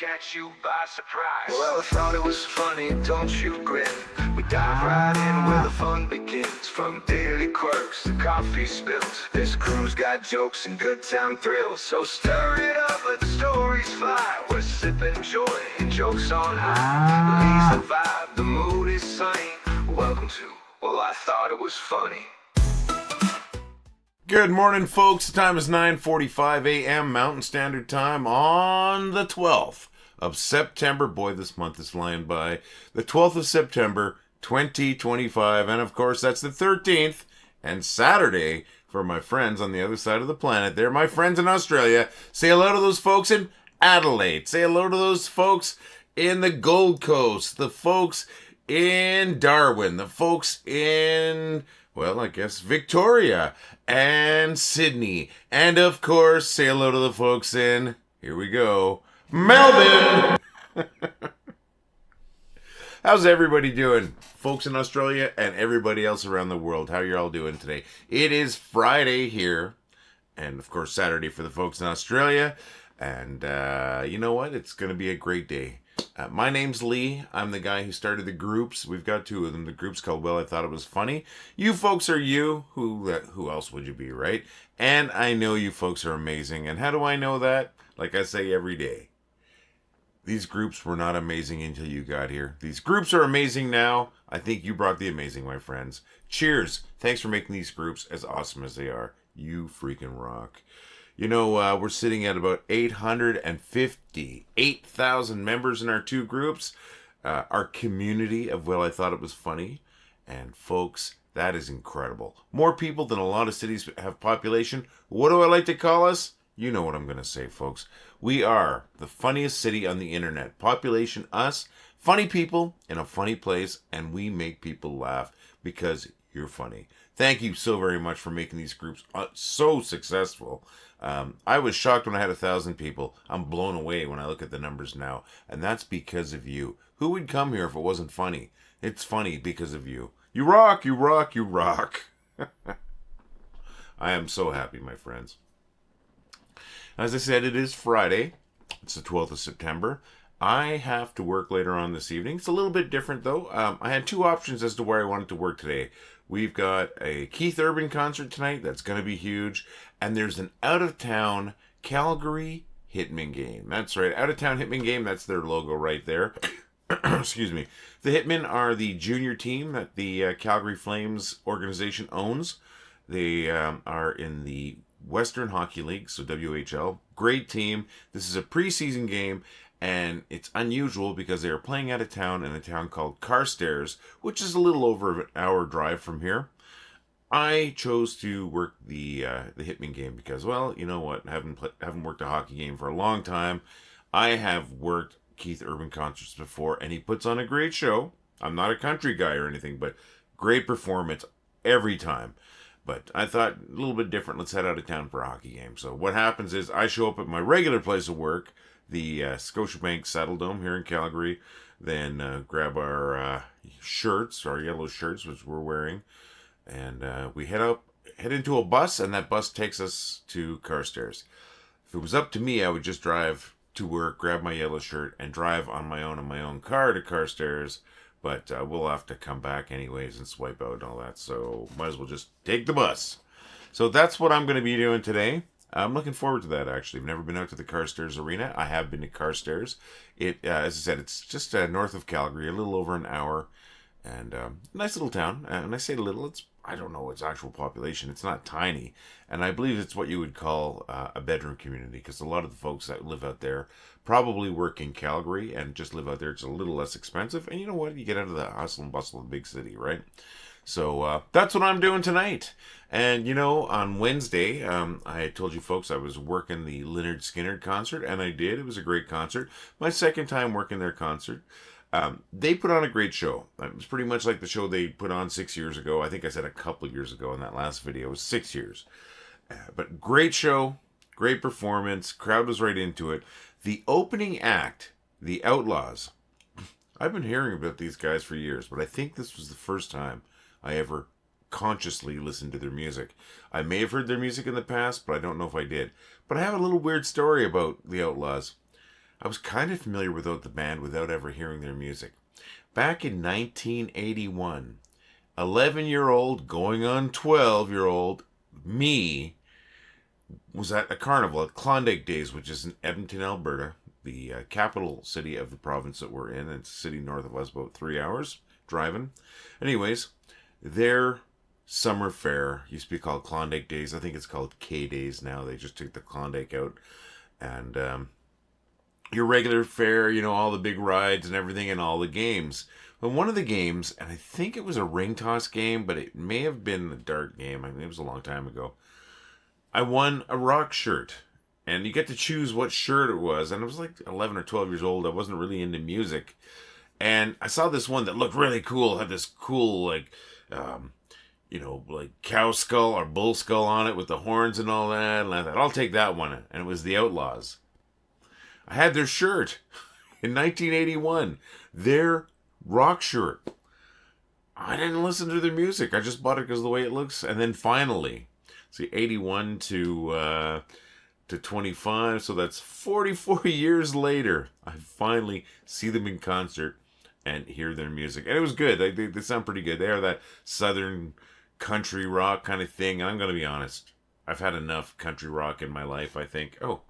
catch you by surprise. Well, I thought it was funny, don't you grin. We dive right in where the fun begins. From daily quirks to coffee spills, this crew's got jokes and good time thrills. So stir it up, let the stories fly. We're sipping joy and jokes on high. Leaves the vibe, the mood is sunny. Welcome to, well, I thought it was funny. Good morning, folks. The time is 9:45 a.m. Mountain Standard Time on the 12th of September. Boy, this month is flying by. The 12th of September, 2025. And, of course, that's the 13th and Saturday for my friends on the other side of the planet. They're my friends in Australia. Say hello to those folks in Adelaide. Say hello to those folks in the Gold Coast. The folks in Darwin. The folks in... well, I guess Victoria and Sydney. And of course, say hello to the folks in, here we go, Melbourne. How's everybody doing? Folks in Australia and everybody else around the world. How you all doing today? It is Friday here. And of course, Saturday for the folks in Australia. And you know what? It's going to be a great day. My name's Lee. I'm the guy who started the groups. We've got two of them. The group's called Well, I Thought It Was Funny. You folks are you. Who else would you be, right? And I know you folks are amazing. And how do I know that? Like I say every day. These groups were not amazing until you got here. These groups are amazing now. I think you brought the amazing, my friends. Cheers. Thanks for making these groups as awesome as they are. You freaking rock. You know, we're sitting at about 858,000 members in our two groups. Our community of Well, I Thought It Was Funny. And folks, that is incredible. More people than a lot of cities have population. What do I like to call us? You know what I'm going to say, folks. We are the funniest city on the internet. Population, us, funny people in a funny place. And we make people laugh because you're funny. Thank you so very much for making these groups so successful. I was shocked when I had 1,000 people. I'm blown away when I look at the numbers now. And that's because of you. Who would come here if it wasn't funny? It's funny because of you. You rock, you rock, you rock. I am so happy, my friends. As I said, it is Friday. It's the 12th of September. I have to work later on this evening. It's a little bit different, though. I had two options as to where I wanted to work today. We've got a Keith Urban concert tonight. That's going to be huge. And there's an out-of-town Calgary Hitman game. That's right, out-of-town Hitman game. That's their logo right there. Excuse me. The Hitmen are the junior team that the Calgary Flames organization owns. They are in the Western Hockey League, so WHL. Great team. This is a preseason game. And it's unusual because they are playing out of town in a town called Carstairs, which is a little over an hour drive from here. I chose to work the Hitman game because, well, you know what? I haven't worked a hockey game for a long time. I have worked Keith Urban concerts before, and he puts on a great show. I'm not a country guy or anything, but great performance every time. But I thought a little bit different. Let's head out of town for a hockey game. So what happens is I show up at my regular place of work, the Scotiabank Saddle Dome here in Calgary, then grab our shirts, our yellow shirts, which we're wearing, and we head into a bus, and that bus takes us to Carstairs. If it was up to me, I would just drive to work, grab my yellow shirt, and drive on my own in my own car to Carstairs, but we'll have to come back anyways and swipe out and all that, so might as well just take the bus. So that's what I'm going to be doing today. I'm looking forward to that, actually. I've never been out to the Carstairs Arena. I have been to Carstairs. As I said, it's just north of Calgary, a little over an hour. And nice little town. And I say little, I don't know its actual population. It's not tiny. And I believe it's what you would call a bedroom community, because a lot of the folks that live out there probably work in Calgary and just live out there. It's a little less expensive. And you know what? You get out of the hustle and bustle of the big city, right? So that's what I'm doing tonight. And, you know, on Wednesday, I told you folks I was working the Lynyrd Skynyrd concert, and I did. It was a great concert. My second time working their concert. They put on a great show. It was pretty much like the show they put on 6 years ago. I think I said a couple of years ago in that last video. It was 6 years. But great show, great performance. Crowd was right into it. The opening act, the Outlaws. I've been hearing about these guys for years, but I think this was the first time I ever consciously listened to their music. I may have heard their music in the past, but I don't know if I did. But I have a little weird story about the Outlaws. I was kind of familiar with the band without ever hearing their music. Back in 1981, 11-year-old going on 12-year-old me was at a carnival at Klondike Days, which is in Edmonton, Alberta, the capital city of the province that we're in. It's a city north of us, about 3 hours driving. Anyways, their summer fair used to be called Klondike Days. I think it's called K Days now. They just took the Klondike out. And your regular fair, you know, all the big rides and everything and all the games. But one of the games, and I think it was a ring toss game, but it may have been a dart game. I mean, it was a long time ago. I won a rock shirt. And you get to choose what shirt it was. And I was like 11 or 12 years old. I wasn't really into music. And I saw this one that looked really cool. Had this cool, like, you know, like cow skull or bull skull on it with the horns and all that. And I thought, I'll take that one. And it was the Outlaws. I had their shirt in 1981. Their rock shirt. I didn't listen to their music. I just bought it because of the way it looks. And then finally, see, 81 to 25, so that's 44 years later, I finally see them in concert and hear their music. And it was good. They sound pretty good. They are that southern country rock kind of thing. And I'm going to be honest, I've had enough country rock in my life, I think. Oh,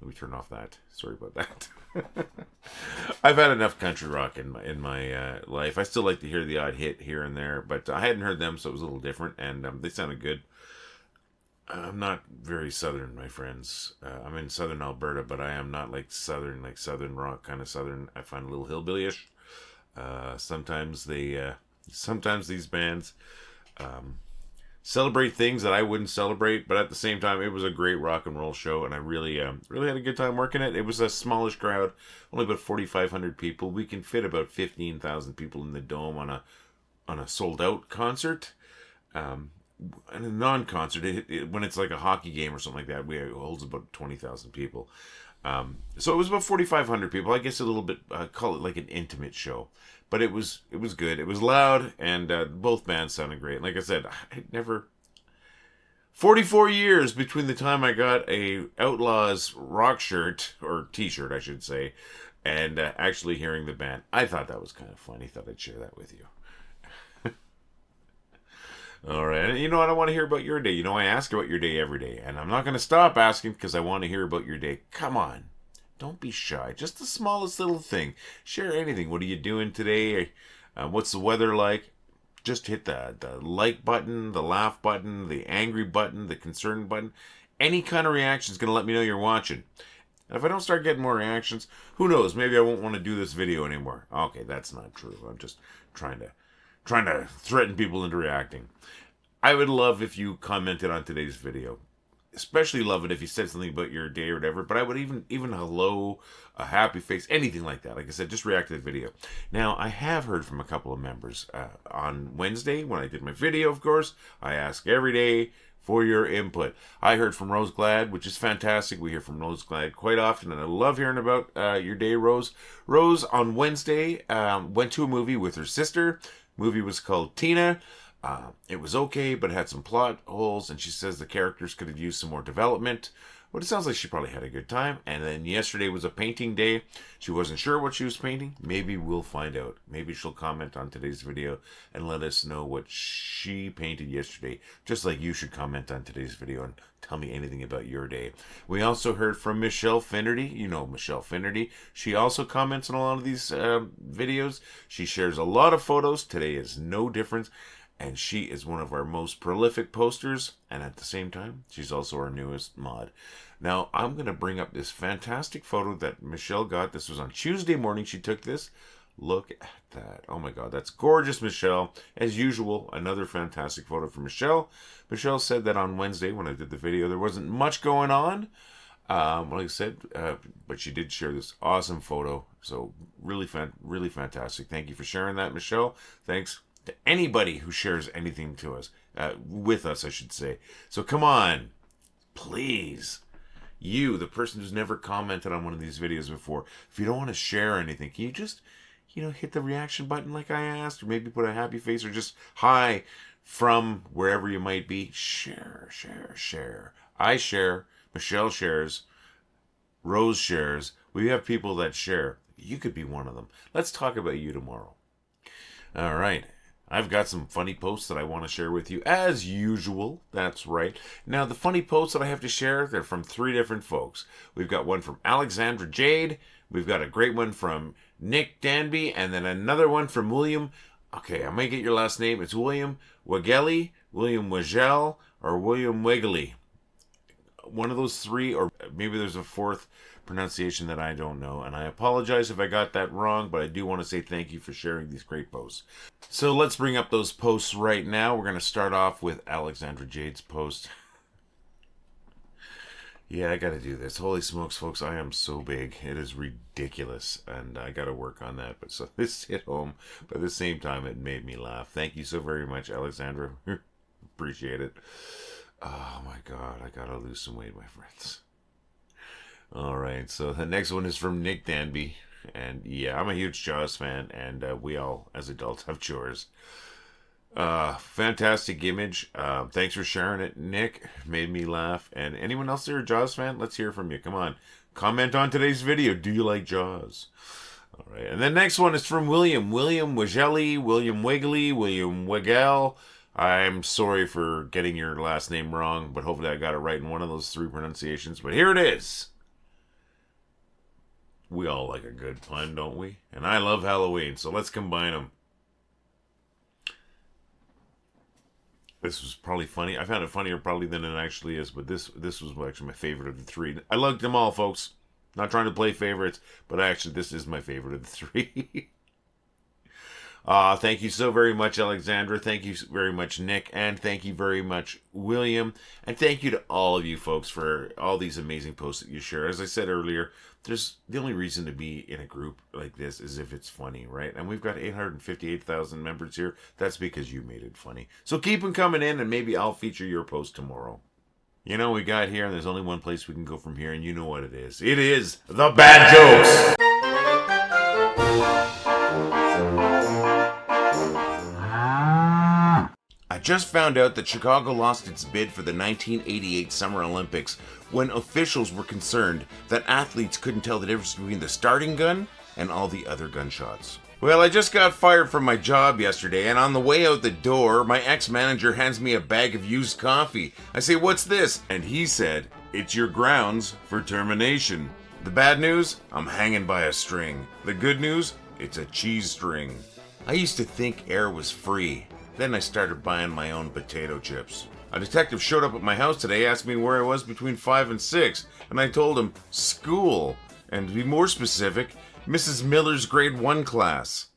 let me turn off that. Sorry about that. I've had enough country rock in my life. I still like to hear the odd hit here and there, but I hadn't heard them, so it was a little different, and they sounded good. I'm not very southern, my friends. I'm in southern Alberta, but I am not like southern rock kind of southern. I find a little hillbillyish. Sometimes these bands celebrate things that I wouldn't celebrate, but at the same time, it was a great rock and roll show, and I really had a good time working it. It was a smallish crowd, only about 4,500 people. We can fit about 15,000 people in the dome on a sold out concert. And a non-concert, when it's like a hockey game or something like that, it holds about 20,000 people. So it was about 4,500 people. I guess a little bit, call it like an intimate show. But it was good. It was loud, and both bands sounded great. Like I said, 44 years between the time I got a Outlaws rock shirt, or t-shirt, I should say, and actually hearing the band. I thought that was kind of funny. Thought I'd share that with you. All right. And you know what? I want to hear about your day. You know, I ask about your day every day. And I'm not going to stop asking because I want to hear about your day. Come on. Don't be shy. Just the smallest little thing. Share anything. What are you doing today? What's the weather like? Just hit the like button, the laugh button, the angry button, the concern button. Any kind of reaction is going to let me know you're watching. And if I don't start getting more reactions, who knows? Maybe I won't want to do this video anymore. Okay, that's not true. I'm just trying to threaten people into reacting. I would love if you commented on today's video. Especially love it if you said something about your day or whatever. But I would even hello, a happy face, anything like that. Like I said, just react to the video. Now, I have heard from a couple of members on Wednesday when I did my video, of course. I ask every day for your input. I heard from Rose Glad, which is fantastic. We hear from Rose Glad quite often, and I love hearing about your day, Rose. Rose, on Wednesday, went to a movie with her sister. Movie was called Tinā. It was okay, but it had some plot holes, and she says the characters could have used some more development. But it sounds like she probably had a good time. And then yesterday was a painting day. She wasn't sure what she was painting. Maybe we'll find out. Maybe she'll comment on today's video and let us know what she painted yesterday. Just like you should comment on today's video and tell me anything about your day. We also heard from Michelle Finnerty. You know Michelle Finnerty. She also comments on a lot of these videos. She shares a lot of photos. Today is no different. And she is one of our most prolific posters. And at the same time, she's also our newest mod. Now, I'm going to bring up this fantastic photo that Michelle got. This was on Tuesday morning. She took this. Look at that. Oh my God, that's gorgeous, Michelle. As usual, another fantastic photo from Michelle. Michelle said that on Wednesday when I did the video, there wasn't much going on. Like I said, but she did share this awesome photo. So really fantastic. Thank you for sharing that, Michelle. Thanks to anybody who shares anything to us, with us, I should say. So come on, please. You, the person who's never commented on one of these videos before, if you don't want to share anything, can you just, hit the reaction button like I asked, or maybe put a happy face, or just hi from wherever you might be. Share. I share. Michelle shares. Rose shares. We have people that share. You could be one of them. Let's talk about you tomorrow. All right. I've got some funny posts that I want to share with you, as usual. That's right. Now, the funny posts that I have to share, they're from 3 different folks. We've got one from Alexandra-Jade. We've got a great one from Nick Danby, and then another one from William. Okay, I might get your last name. It's William Wegele, William Wegele, or William Wegele. One of those 3, or maybe there's a 4th pronunciation that I don't know, and I apologize if I got that wrong, but I do want to say thank you for sharing these great posts. So let's bring up those posts right now. We're going to start off with Alexandra-Jade's post. Yeah, I got to do this. Holy smokes, folks, I am so big. It is ridiculous, and I got to work on that. But so this hit home, but at the same time, it made me laugh. Thank you so very much, Alexandra. Appreciate it. Oh my God, I got to lose some weight, my friends. All right, so the next one is from Nick Danby. And yeah, I'm a huge Jaws fan, and we all, as adults, have chores. Fantastic image. Thanks for sharing it, Nick. Made me laugh. And anyone else there a Jaws fan? Let's hear from you. Come on. Comment on today's video. Do you like Jaws? All right, and the next one is from William. William Wegele, William Wegele, William Wegele. I'm sorry for getting your last name wrong, but hopefully I got it right in one of those 3 pronunciations. But here it is. We all like a good pun, don't we? And I love Halloween, so let's combine them. This was probably funny. I found it funnier probably than it actually is, but this was actually my favorite of the 3. I liked them all, folks. Not trying to play favorites, but actually this is my favorite of the 3. Thank you so very much, Alexandra. Thank you very much, Nick. And thank you very much, William. And thank you to all of you folks for all these amazing posts that you share. As I said earlier, there's the only reason to be in a group like this is if it's funny, right? And we've got 858,000 members here. That's because you made it funny. So keep them coming in, and maybe I'll feature your post tomorrow. You know, we got here, and there's only one place we can go from here, and you know what it is. It is the bad jokes. I just found out that Chicago lost its bid for the 1988 Summer Olympics when officials were concerned that athletes couldn't tell the difference between the starting gun and all the other gunshots. Well, I just got fired from my job yesterday, and on the way out the door, my ex-manager hands me a bag of used coffee. I say, "What's this?" And he said, "It's your grounds for termination." The bad news? I'm hanging by a string. The good news? It's a cheese string. I used to think air was free. Then I started buying my own potato chips. A detective showed up at my house today, asked me where I was between 5 and 6, and I told him, school. And to be more specific, Mrs. Miller's grade 1 class.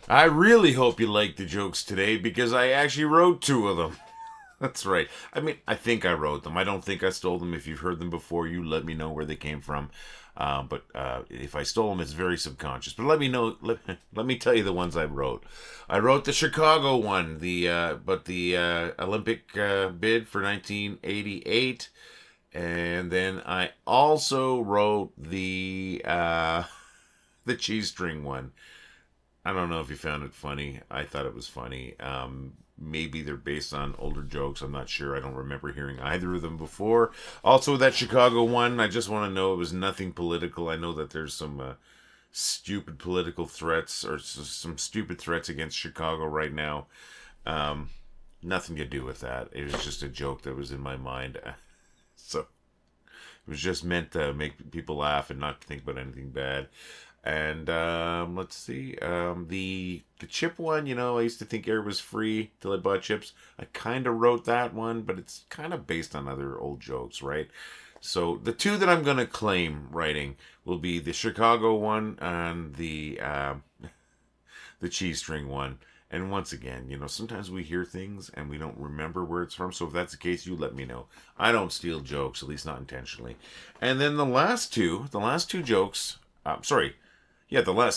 I really hope you liked the jokes today, because I actually wrote 2 of them. That's right. I mean, I think I wrote them. I don't think I stole them. If you've heard them before, you let me know where they came from. But if I stole them, it's very subconscious. But let me know. Let me tell you the ones I wrote. I wrote the Chicago one, the Olympic bid for 1988, and then I also wrote the cheese string one. I don't know if you found it funny. I thought it was funny. Maybe they're based on older jokes. I'm not sure. I don't remember hearing either of them before. Also, that Chicago one, I just want to know it was nothing political. I know that there's some stupid political threats or some stupid threats against Chicago right now. Nothing to do with that. It was just a joke that was in my mind. So it was just meant to make people laugh and not think about anything bad. And let's see, the chip one, you know, I used to think air was free till I bought chips. I kind of wrote that one, but it's kind of based on other old jokes, right? So the 2 that I'm going to claim writing will be the Chicago one and the cheese string one. And once again, you know, sometimes we hear things and we don't remember where it's from. So if that's the case, you let me know. I don't steal jokes, at least not intentionally. And then the last two jokes, the last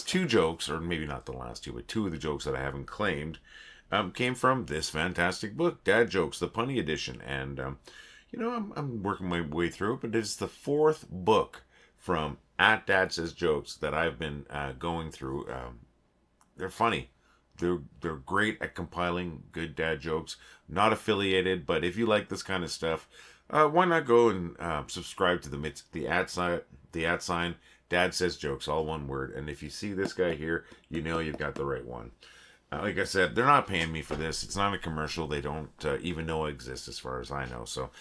2 jokes, or maybe not the last 2, but 2 of the jokes that I haven't claimed, came from this fantastic book, Dad Jokes, the Punny Edition. And, you know, I'm working my way through it, but it's the 4th book from At Dad Says Jokes that I've been going through. They're funny. They're great at compiling good dad jokes. Not affiliated, but if you like this kind of stuff, why not go and subscribe to them? It's the ad sign, Dad Says Jokes, all one word. And if you see this guy here, you know you've got the right one. Like I said, they're not paying me for this. It's not a commercial. They don't even know I exist as far as I know. So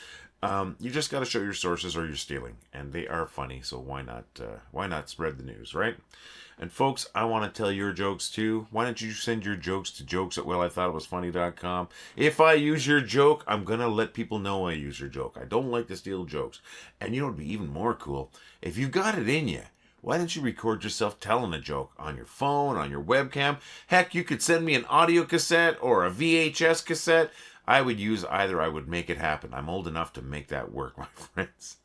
you just got to show your sources or you're stealing. And they are funny, so why not spread the news, right? And folks, I want to tell your jokes too. Why don't you send your jokes to jokes@wellithoughtitwasfunny.com. If I use your joke, I'm going to let people know I use your joke. I don't like to steal jokes. And you know what would be even more cool? If you got it in you, why don't you record yourself telling a joke on your phone, on your webcam? Heck, you could send me an audio cassette or a VHS cassette. I would use either. I would make it happen. I'm old enough to make that work, my friends.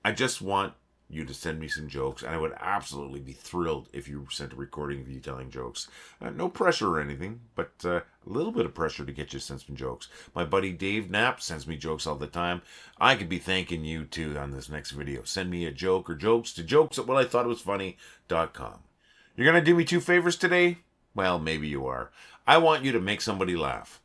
I just want you to send me some jokes, and I would absolutely be thrilled if you sent a recording of you telling jokes. No pressure or anything, but a little bit of pressure to get you to send some jokes. My buddy Dave Knapp sends me jokes all the time. I could be thanking you too on this next video. Send me a joke or jokes to jokes@wellithoughtitwasfunny.com. You're gonna do me 2 favors today? Well, maybe you are. I want you to make somebody laugh.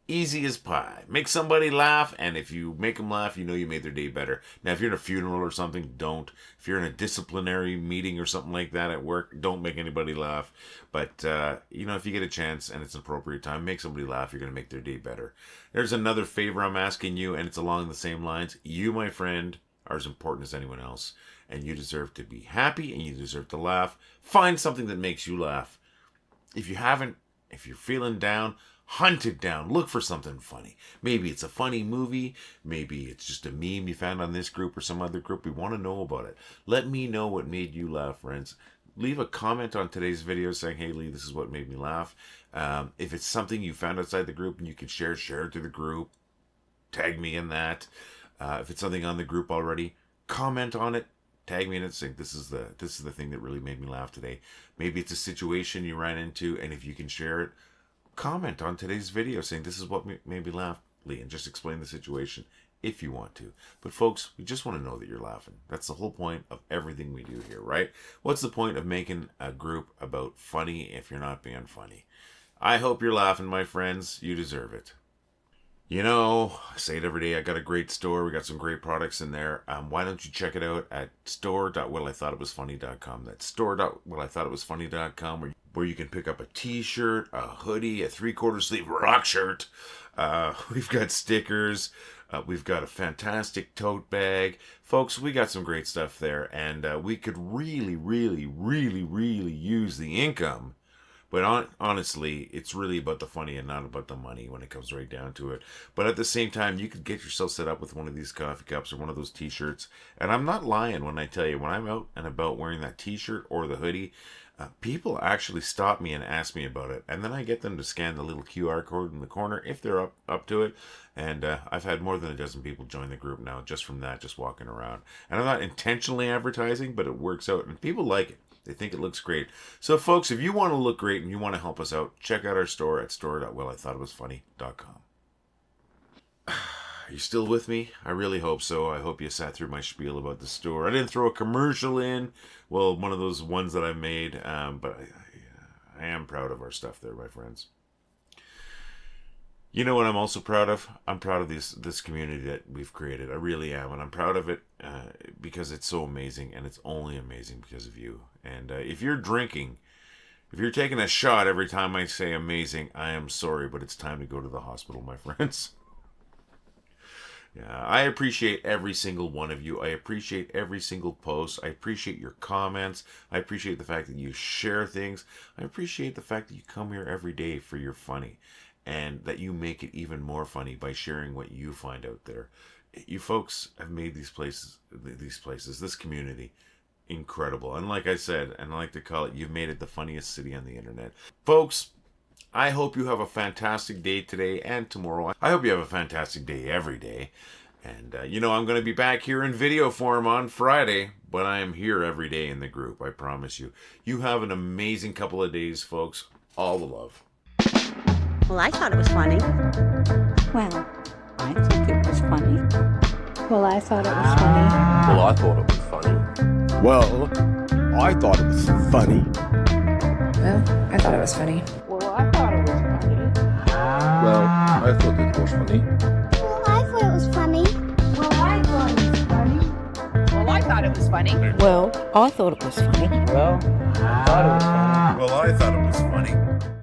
Easy as pie. Make somebody laugh, and if you make them laugh, you know you made their day better. Now, if you're in a funeral or something, don't. If you're in a disciplinary meeting or something like that at work, don't make anybody laugh. But, if you get a chance and it's an appropriate time, make somebody laugh. You're going to make their day better. There's another favor I'm asking you, and it's along the same lines. You, my friend, are as important as anyone else, and you deserve to be happy, and you deserve to laugh. Find something that makes you laugh. If you're feeling down, hunt it down. Look for something funny. Maybe it's a funny movie. Maybe it's just a meme you found on this group or some other group. We want to know about it. Let me know what made you laugh, friends. Leave a comment on today's video saying, hey, Lee, this is what made me laugh. If it's something you found outside the group and you can share it to the group. Tag me in that. If it's something on the group already, comment on it. Tag me in it saying this is the thing that really made me laugh today. Maybe it's a situation you ran into, and if you can share it, comment on today's video saying this is what made me laugh, Lee, and just explain the situation if you want to. But folks, we just want to know that you're laughing. That's the whole point of everything we do here, right? What's the point of making a group about funny if you're not being funny? I hope you're laughing, my friends. You deserve it. You know, I say it every day, I got a great store. We got some great products in there. Why don't you check it out at store.wellithoughtitwasfunny.com. That's store.wellithoughtitwasfunny.com, where you can pick up a t-shirt, a hoodie, a 3/4 sleeve rock shirt. We've got stickers. We've got a fantastic tote bag. Folks, we got some great stuff there, and we could really, really, really, really use the income. But honestly, it's really about the funny and not about the money when it comes right down to it. But at the same time, you could get yourself set up with one of these coffee cups or one of those t-shirts. And I'm not lying when I tell you, when I'm out and about wearing that t-shirt or the hoodie, people actually stop me and ask me about it. And then I get them to scan the little QR code in the corner if they're up to it. And I've had more than a dozen people join the group now just from that, just walking around. And I'm not intentionally advertising, but it works out. And people like it. They think it looks great. So, folks, if you want to look great and you want to help us out, check out our store at store.wellithoughtitwasfunny.com. Are you still with me? I really hope so. I hope you sat through my spiel about the store. I didn't throw a commercial in. Well, one of those ones that I made. But I am proud of our stuff there, my friends. You know what I'm also proud of? I'm proud of this community that we've created. I really am. And I'm proud of it because it's so amazing. And it's only amazing because of you. And if you're drinking, if you're taking a shot every time I say amazing, I am sorry, but it's time to go to the hospital, my friends. Yeah, I appreciate every single one of you. I appreciate every single post. I appreciate your comments. I appreciate the fact that you share things. I appreciate the fact that you come here every day for your funny. And that you make it even more funny by sharing what you find out there. You folks have made these places, this community, incredible. And like I said, and I like to call it, you've made it the funniest city on the internet. Folks, I hope you have a fantastic day today and tomorrow. I hope you have a fantastic day every day. And, I'm going to be back here in video form on Friday, but I am here every day in the group, I promise you. You have an amazing couple of days, folks. All the love. Well, I thought it was funny. Well, I think it was funny. Well, I thought it was funny. Well, I thought it was funny. Well, I thought it was funny. Well, I thought it was funny. Well, I thought it was funny. Well, I thought it was funny. Well, I thought it was funny. it was funny. Well, I thought it was funny. Well, I thought it was funny. Well, I thought it was funny.